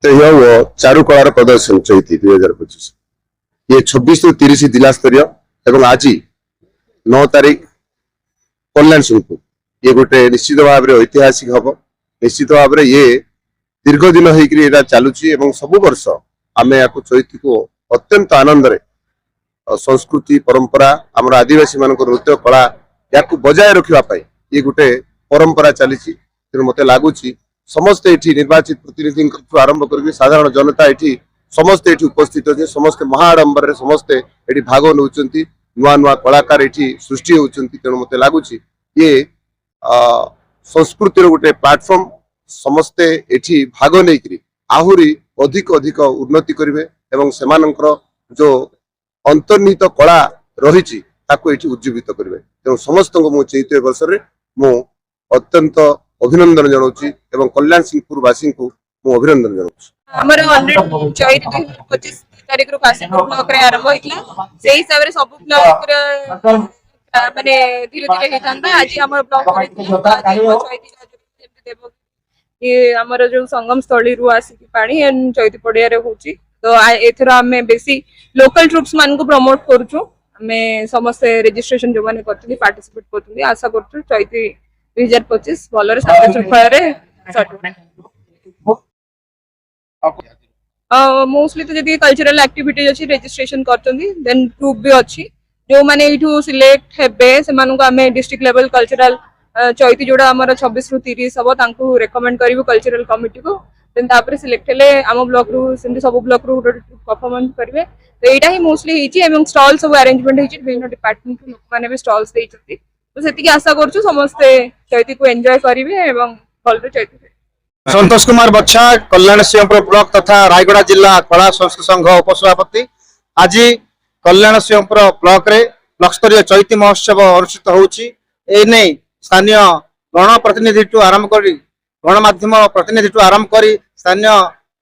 चारुकलार प्रदर्शन चैती 2025 ये 26 ରୁ 30 जिला स्तरीय एवं आज 9 तारीख कल्याण सिंहपुर ये गोटे निश्चित भाव में ऐतिहासिक हम निश्चित भाव में ये दीर्घ दिन होकर चलुची सब वर्ष आम या चैती को अत्यंत आनंद रे संस्कृति परंपरा आम आदिवासी मान नृत्य कला या बजाय रखापी ये गोटे परंपरा चली मत लगुच समस्ते ये निर्वाचित प्रतिनिधि आरंभ कर साधारण जनता ये समस्ते ये उपस्थित अच्छे समस्ते महाआडंबर समस्ते ये भाग नौ नुआ नुआ कलाकार ये सृष्टि होती तेणु मत लगुच ये संस्कृतिर गोटे प्लाटफर्म समस्ते ये भाग नहीं आहरी अधिक अधिक उन्नति करेंगे एवं सेमानंकर जो अंतर्निहित कला रही उज्जीवित करेंगे तेणु समस्त मु चैत्य वर्ष मु अत्यंत अभिनंदन जनाऊँ एवं कल्याण सिंहपुर वासी को मु अभिनंदन जनाऊँ। चैत 25 तारिख रु काशीपुर ब्लॉक रे आरंभ होइतला से हिसाब रे सब ब्लॉक रे माने धीरे धीरे हेतांता आज हमर ब्लॉक देव ये हमर जो संगम स्थली रु आसी पानी एंड चैती पड़िया रे होची तो एथरा हमें बेसी लोकल ट्रुप्स मान को प्रमोट करछु हमें समस्त रजिस्ट्रेशन जो माने करथि पार्टिसिपेट करथि आशा करछु चैती 2025 भलरे साथ चफारे मोस्टली तो जदी कल्चरल एक्टिविटी अछि रजिस्ट्रेशन करथि देन ट्रुप भी अछि जो माने इठू सिलेक्ट हेबे से मानु को हमें डिस्ट्रिक्ट लेवल कल्चरल चैती जोड़ा हमर 26 रु 30 सब तांको रेकमेंड करिवो कल्चरल कमिटी को देन तापर सिलेक्ट हेले आम ब्लॉक रु सेंती सब ब्लॉक रु परफॉर्मेंस करिवे तो एटा ही मोस्टली हिची एवं स्टॉल सब अरेंजमेंट हिची विभिन्न डिपार्टमेंट लोक माने भी स्टॉल्स देइछथि तो सेतिकी आशा करछु समस्त चैती को एन्जॉय करिवे एवं भलरे चैती। संतोष कुमार बच्छा कल्याण सिंहपुर ब्लॉक तथा रायगड़ा जिला कला संस्कृति संघ उपसभापति आज कल्याण सिंहपुर ब्लॉक रे ब्लॉक स्तरीय चैती महोत्सव अनुष्ठित होउची एने स्थानीय गणप्रतिनिधि टू आरंभ करी गणमाध्यम प्रतिनिधि टू आरंभ करी स्थानीय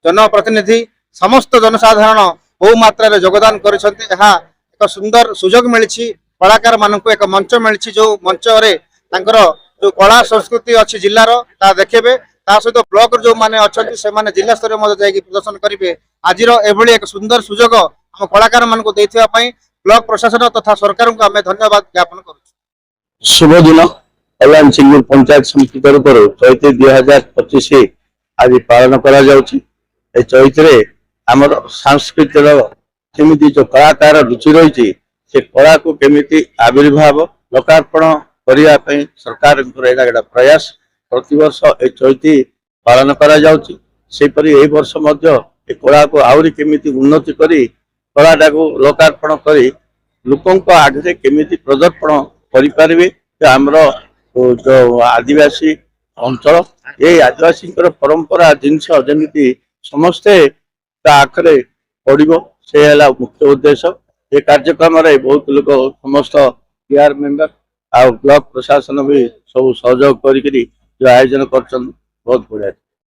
जनप्रतिनिधि समस्त जनसाधारण बहु मात्रा रे योगदान करिसंती एहा एक सुंदर सुजोग मिलिछि कलाकार मानक एक मंच मिली जो मंच रे तांकर जो कला संस्कृति अच्छी जिलार ता देखेबे ता सहित ब्लॉक जो माने अच्छी से माने जिला स्तर में प्रदर्शन करेंगे आज एभली एक सुंदर सुजोग आम कलाकार मानक देथिबा पई ब्लॉक प्रशासन तथा सरकार को आम धन्यवाद ज्ञापन करूँ। शुभ दिन कल्याण सिंहपुर पंचायत समिति तरफ चैती 2025 आज पालन करा जाउछि ए चैत रे हमर सांस्कृतिक जो कलाकार रुचि रही से कला को केमिति आविर्भाव लोकार्पण करने सरकार प्रयास प्रतिवर्ष ए चैती पालन करा जाउछि सेपरि ए वर्ष मध्य ए कला को आउरी केमिति उन्नति करी कलाटा को लोकार्पण करी लोकों आगे केमिति प्रदर्पण करि परिबे हमरो जो आदिवासी अंचल ये आदिवासी परंपरा जिनस जमी समस्ते आखरे पड़ो से मुख्य उद्देश्य ये कार्यक्रम रे बहुत लोग समस्त पीआर मेंबर आ ब्लॉक प्रशासन भी सब सहयोग करी जो आयोजन कर बहुत बढ़िया।